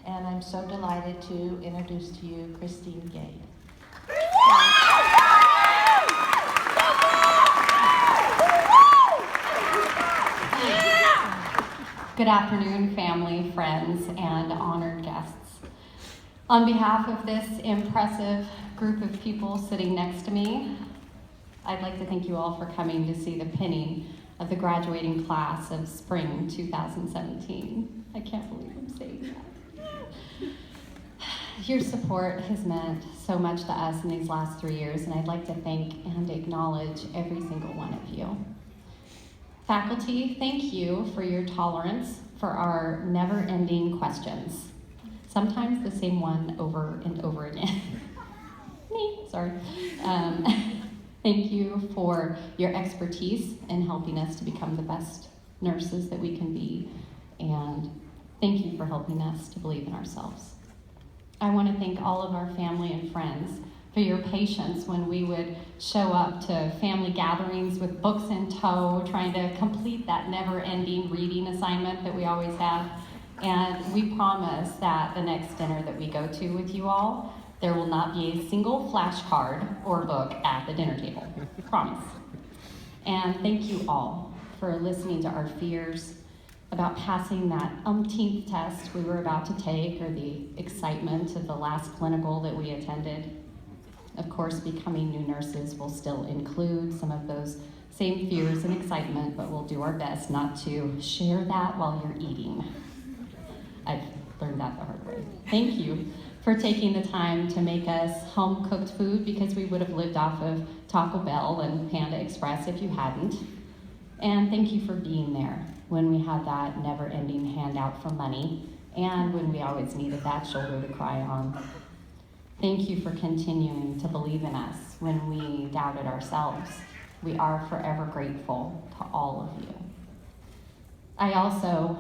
and I'm so delighted to introduce to you Christine Gay. Good afternoon, family, friends, and honored guests. On behalf of this impressive group of people sitting next to me, I'd like to thank you all for coming to see the pinning of the graduating class of spring 2017. I can't believe I'm saying that. Your support has meant so much to us in these last 3 years, and I'd like to thank and acknowledge every single one of you. Faculty, thank you for your tolerance for our never-ending questions. Sometimes the same one over and over again. Sorry. Thank you for your expertise in helping us to become the best nurses that we can be, and thank you for helping us to believe in ourselves. I want to thank all of our family and friends for your patience when we would show up to family gatherings with books in tow, trying to complete that never-ending reading assignment that we always have. And we promise that the next dinner that we go to with you all, there will not be a single flashcard or book at the dinner table. Promise. And thank you all for listening to our fears about passing that umpteenth test we were about to take, or the excitement of the last clinical that we attended. Of course, becoming new nurses will still include some of those same fears and excitement, but we'll do our best not to share that while you're eating. I've learned that the hard way. Thank you for taking the time to make us home-cooked food, because we would have lived off of Taco Bell and Panda Express if you hadn't. And thank you for being there when we had that never-ending handout for money, and when we always needed that shoulder to cry on. Thank you for continuing to believe in us when we doubted ourselves. We are forever grateful to all of you. I also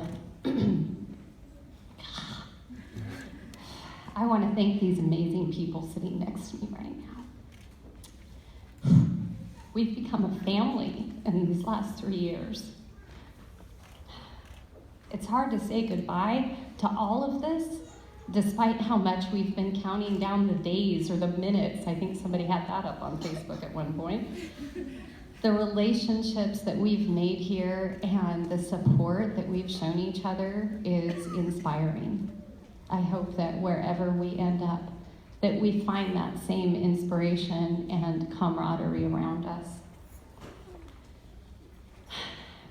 I want to thank these amazing people sitting next to me right now. We've become a family in these last 3 years. It's hard to say goodbye to all of this, despite how much we've been counting down the days or the minutes. I think somebody had that up on Facebook at one point. The relationships that we've made here and the support that we've shown each other is inspiring. I hope that wherever we end up, that we find that same inspiration and camaraderie around us.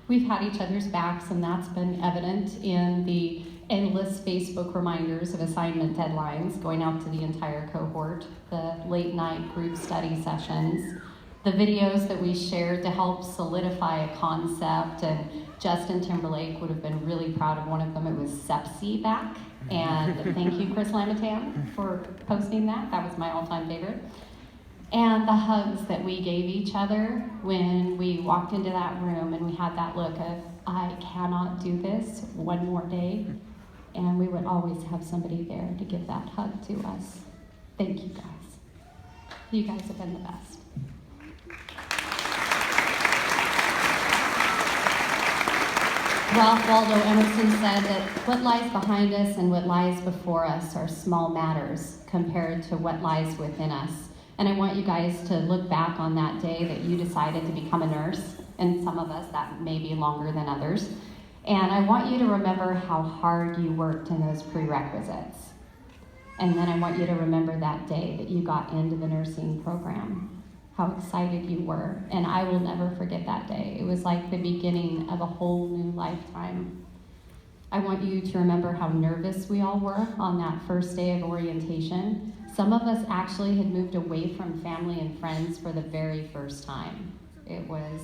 We've had each other's backs, and that's been evident in the endless Facebook reminders of assignment deadlines going out to the entire cohort, the late night group study sessions, the videos that we shared to help solidify a concept, and Justin Timberlake would have been really proud of one of them. It was sepsi back, and thank you, Chris Lamatan, for posting that. That was my all-time favorite. And the hugs that we gave each other when we walked into that room and we had that look of, I cannot do this one more day. And we would always have somebody there to give that hug to us. Thank you guys. You guys have been the best. Ralph Waldo Emerson said that what lies behind us and what lies before us are small matters compared to what lies within us. And I want you guys to look back on that day that you decided to become a nurse, and some of us that may be longer than others. And I want you to remember how hard you worked in those prerequisites. And then I want you to remember that day that you got into the nursing program, how excited you were. And I will never forget that day. It was like the beginning of a whole new lifetime. I want you to remember how nervous we all were on that first day of orientation. Some of us actually had moved away from family and friends for the very first time. It was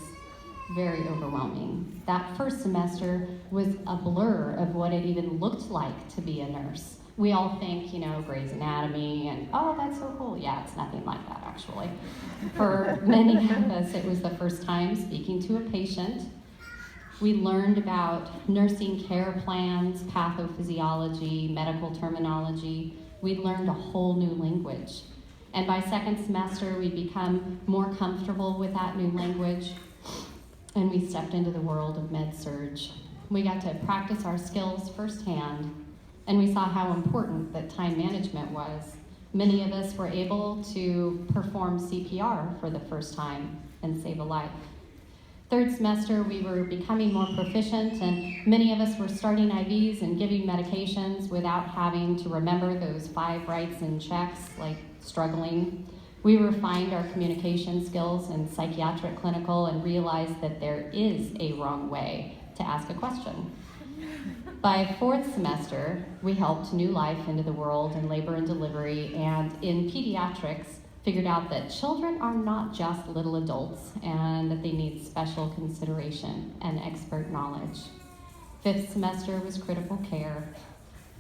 very overwhelming. That first semester was a blur of what it even looked like to be a nurse. We all think, Grey's Anatomy and, oh, that's so cool. Yeah, it's nothing like that, actually. For many of us, it was the first time speaking to a patient. We learned about nursing care plans, pathophysiology, medical terminology. We learned a whole new language. And by second semester, we'd become more comfortable with that new language, and we stepped into the world of med-surg. We got to practice our skills firsthand, and we saw how important that time management was. Many of us were able to perform CPR for the first time and save a life. Third semester, we were becoming more proficient, and many of us were starting IVs and giving medications without having to remember those 5 writes and checks, like struggling. We refined our communication skills in psychiatric clinical and realized that there is a wrong way to ask a question. By 4th semester, we helped new life into the world in labor and delivery, and in pediatrics, figured out that children are not just little adults and that they need special consideration and expert knowledge. 5th semester was critical care.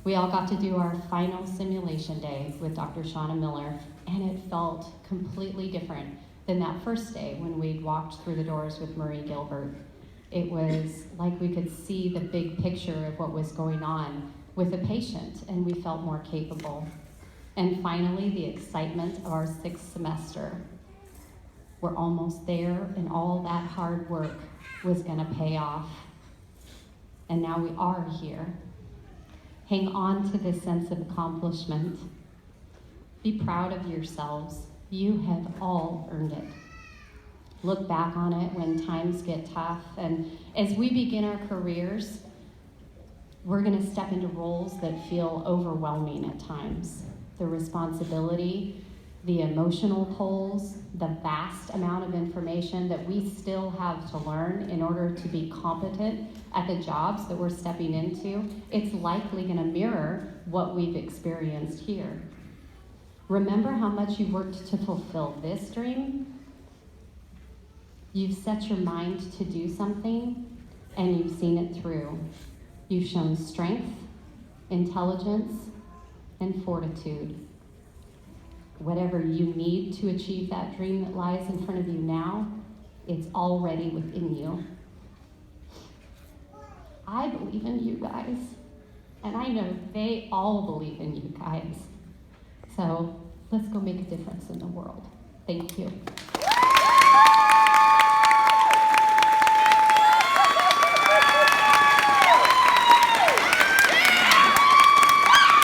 We all got to do our final simulation day with Dr. Shauna Miller, and it felt completely different than that first day when we'd walked through the doors with Marie Gilbert. It was like we could see the big picture of what was going on with a patient, and we felt more capable. And finally, the excitement of our 6th semester. We're almost there, and all that hard work was gonna pay off. And now we are here. Hang on to this sense of accomplishment. Be proud of yourselves. You have all earned it. Look back on it when times get tough, and as we begin our careers, we're gonna step into roles that feel overwhelming at times. The responsibility, the emotional pulls, the vast amount of information that we still have to learn in order to be competent at the jobs that we're stepping into, it's likely gonna mirror what we've experienced here. Remember how much you worked to fulfill this dream? You've set your mind to do something, and you've seen it through. You've shown strength, intelligence, and fortitude. Whatever you need to achieve that dream that lies in front of you now, it's already within you. I believe in you guys, and I know they all believe in you guys. So let's go make a difference in the world. Thank you.